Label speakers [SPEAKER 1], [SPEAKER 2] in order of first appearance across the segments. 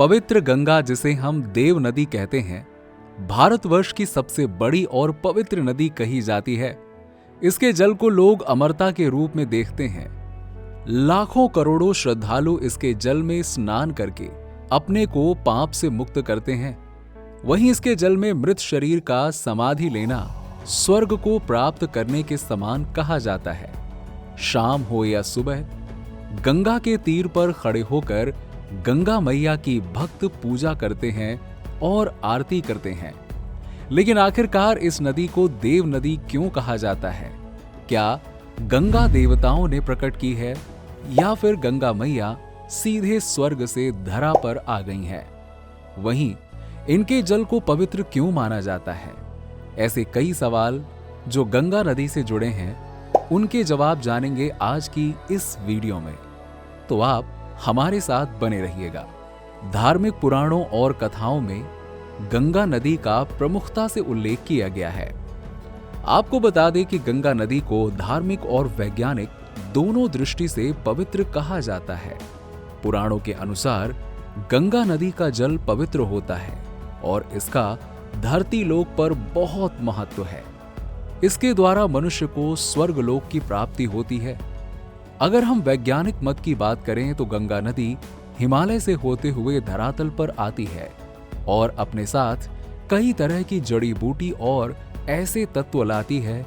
[SPEAKER 1] पवित्र गंगा, जिसे हम देव नदी कहते हैं, भारतवर्ष की सबसे बड़ी और पवित्र नदी कही जाती है। इसके जल को लोग अमरता के रूप में देखते हैं। लाखों करोड़ों श्रद्धालु इसके जल में स्नान करके अपने को पाप से मुक्त करते हैं। वहीं इसके जल में मृत शरीर का समाधि लेना स्वर्ग को प्राप्त करने के समान कहा जाता है। शाम हो या सुबह, गंगा के तीर पर खड़े होकर गंगा मैया की भक्त पूजा करते हैं और आरती करते हैं। लेकिन आखिरकार इस नदी को देव नदी क्यों कहा जाता है? क्या गंगा देवताओं ने प्रकट की है या फिर गंगा मैया सीधे स्वर्ग से धरा पर आ गई हैं? वहीं इनके जल को पवित्र क्यों माना जाता है? ऐसे कई सवाल जो गंगा नदी से जुड़े हैं, उनके जवाब जानेंगे आज की इस वीडियो में। तो आप हमारे साथ बने रहिएगा। धार्मिक पुराणों और कथाओं में गंगा नदी का प्रमुखता से उल्लेख किया गया है। आपको बता दें कि गंगा नदी को धार्मिक और वैज्ञानिक दोनों दृष्टि से पवित्र कहा जाता है। पुराणों के अनुसार गंगा नदी का जल पवित्र होता है और इसका धरती लोक पर बहुत महत्व है। इसके द्वारा मनुष्य को स्वर्ग लोक की प्राप्ति होती है। अगर हम वैज्ञानिक मत की बात करें तो गंगा नदी हिमालय से होते हुए धरातल पर आती है और अपने साथ कई तरह की जड़ी बूटी और ऐसे तत्व लाती है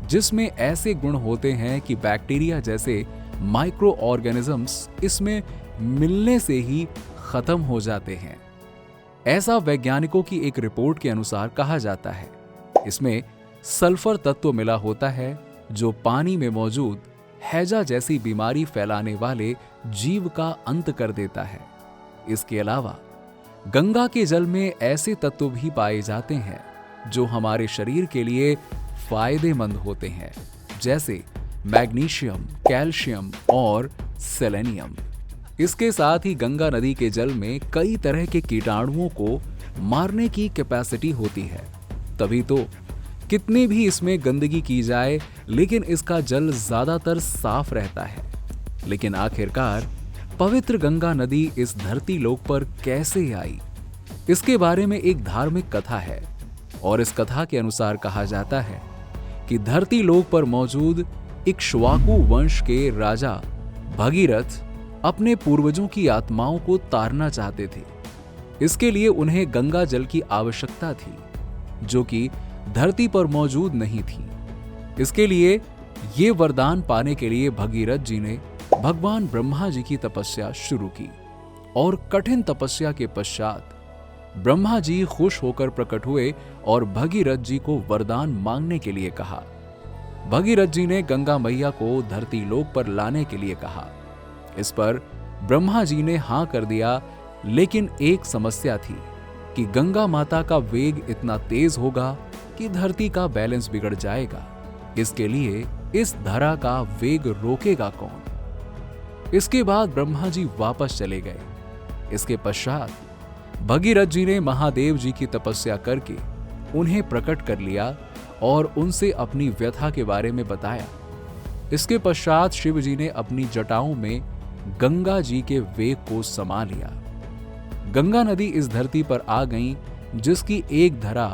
[SPEAKER 1] जिसमें ऐसे गुण होते हैं कि बैक्टीरिया जैसे माइक्रो ऑर्गेनिजम्स इसमें मिलने से ही खत्म हो जाते हैं। ऐसा वैज्ञानिकों की एक रिपोर्ट के अनुसार कहा जाता है। इसमें सल्फर तत्व मिला होता है जो पानी में मौजूद हैजा जैसी बीमारी फैलाने वाले जीव का अंत कर देता है। इसके अलावा गंगा के जल में ऐसे तत्व भी पाए जाते हैं जो हमारे शरीर के लिए फायदेमंद होते हैं, जैसे मैग्नीशियम, कैल्शियम और सेलेनियम। इसके साथ ही गंगा नदी के जल में कई तरह के कीटाणुओं को मारने की कैपेसिटी होती है। तभी तो कितनी भी इसमें गंदगी की जाए, लेकिन इसका जल ज्यादातर साफ रहता है। लेकिन आखिरकार पवित्र गंगा नदी इस धरती लोक पर कैसे आई? इसके बारे में एक धार्मिक कथा है और इस कथा के अनुसार कहा जाता है कि धरती लोक पर मौजूद इक्ष्वाकु वंश के राजा भगीरथ अपने पूर्वजों की आत्माओं को तारना चाहते थे। इसके लिए उन्हें गंगा जल की आवश्यकता थी, जो कि धरती पर मौजूद नहीं थी। इसके लिए ये वरदान पाने के लिए भगीरथ जी ने भगवान ब्रह्मा जी की तपस्या शुरू की और कठिन तपस्या के पश्चात ब्रह्मा जी खुश होकर प्रकट हुए और भगीरथ जी को वरदान मांगने के लिए कहा। भगीरथ जी ने गंगा मैया को धरती लोक पर लाने के लिए कहा। इस पर ब्रह्मा जी ने हां कर दिया, लेकिन एक समस्या थी कि गंगा माता का वेग इतना तेज होगा कि धरती का बैलेंस बिगड़ जाएगा। इसके लिए इस धरा का वेग रोकेगा कौन? इसके बाद ब्रह्मा जी वापस चले गए। इसके पश्चात भगीरथ जी ने महादेव जी की तपस्या करके उन्हें प्रकट कर लिया और उनसे अपनी व्यथा के बारे में बताया। इसके पश्चात शिव जी ने अपनी जटाओं में गंगा जी के वेग को समा लिया। गंगा नदी इस धरती पर आ गई, जिसकी एक धरा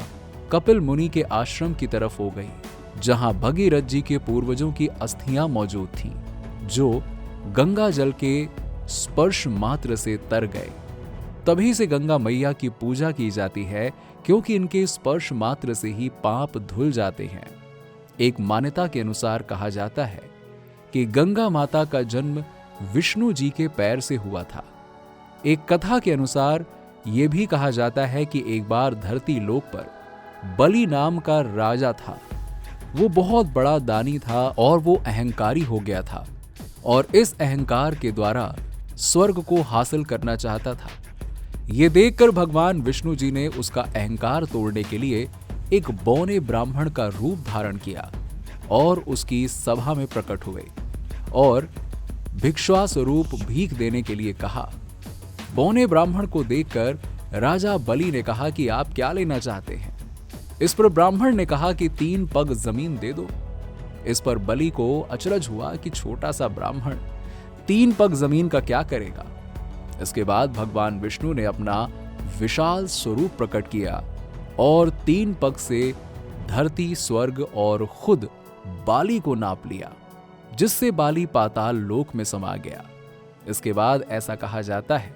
[SPEAKER 1] कपिल मुनि के आश्रम की तरफ हो गई, जहां भगीरथ जी के पूर्वजों की अस्थियां मौजूद थीं, जो गंगा जल के स्पर्श मात्र से तर गए। तभी से गंगा मैया की पूजा की जाती है, क्योंकि इनके स्पर्श मात्र से ही पाप धुल जाते हैं। एक मान्यता के अनुसार कहा जाता है कि गंगा माता का जन्म विष्णु जी के पैर से हुआ था। एक कथा के अनुसार यह भी कहा जाता है कि एक बार धरती लोक पर बलि नाम का राजा था। वो बहुत बड़ा दानी था और वो अहंकारी हो गया था और इस अहंकार के द्वारा स्वर्ग को हासिल करना चाहता था। ये देखकर भगवान विष्णु जी ने उसका अहंकार तोड़ने के लिए एक बौने ब्राह्मण का रूप धारण किया और उसकी सभा में प्रकट हुए और भिक्षुआ स्वरूप भीख देने के लिए कहा। बौने ब्राह्मण को देखकर राजा बलि ने कहा कि आप क्या लेना चाहते हैं? इस पर ब्राह्मण ने कहा कि 3 पग जमीन दे दो। इस पर बलि को अचरज हुआ कि छोटा सा ब्राह्मण 3 पग जमीन का क्या करेगा। इसके बाद भगवान विष्णु ने अपना विशाल स्वरूप प्रकट किया और 3 पग से धरती, स्वर्ग और खुद बाली को नाप लिया, जिससे बाली पाताल लोक में समा गया। इसके बाद ऐसा कहा जाता है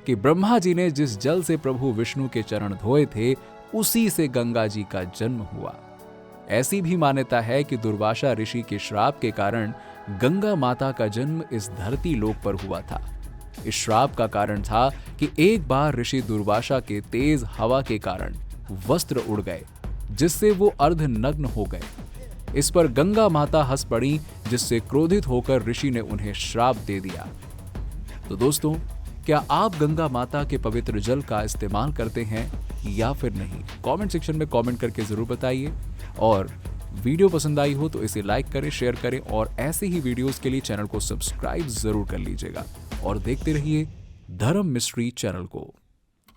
[SPEAKER 1] कि ब्रह्मा जी ने जिस जल से प्रभु विष्णु के चरण धोए थे, उसी से गंगा जी का जन्म हुआ। ऐसी भी मान्यता है कि दुर्वासा ऋषि के श्राप के कारण गंगा माता का जन्म इस धरती लोक पर हुआ था। इस श्राप का कारण था कि एक बार ऋषि दुर्वासा के तेज हवा के कारण वस्त्र उड़ गए, जिससे वो अर्धनग्न हो गए। इस पर गंगा माता हंस पड़ी, जिससे क्रोधित होकर ऋषि ने उन्हें श्राप दे दिया। तो दोस्तों, क्या आप गंगा माता के पवित्र जल का इस्तेमाल करते हैं या फिर नहीं? कमेंट सेक्शन में कमेंट करके जरूर बताइए। और वीडियो पसंद आई हो तो इसे लाइक करें, शेयर करें और ऐसे ही वीडियोस के लिए चैनल को सब्सक्राइब जरूर कर लीजिएगा और देखते रहिए धर्म मिस्ट्री चैनल को।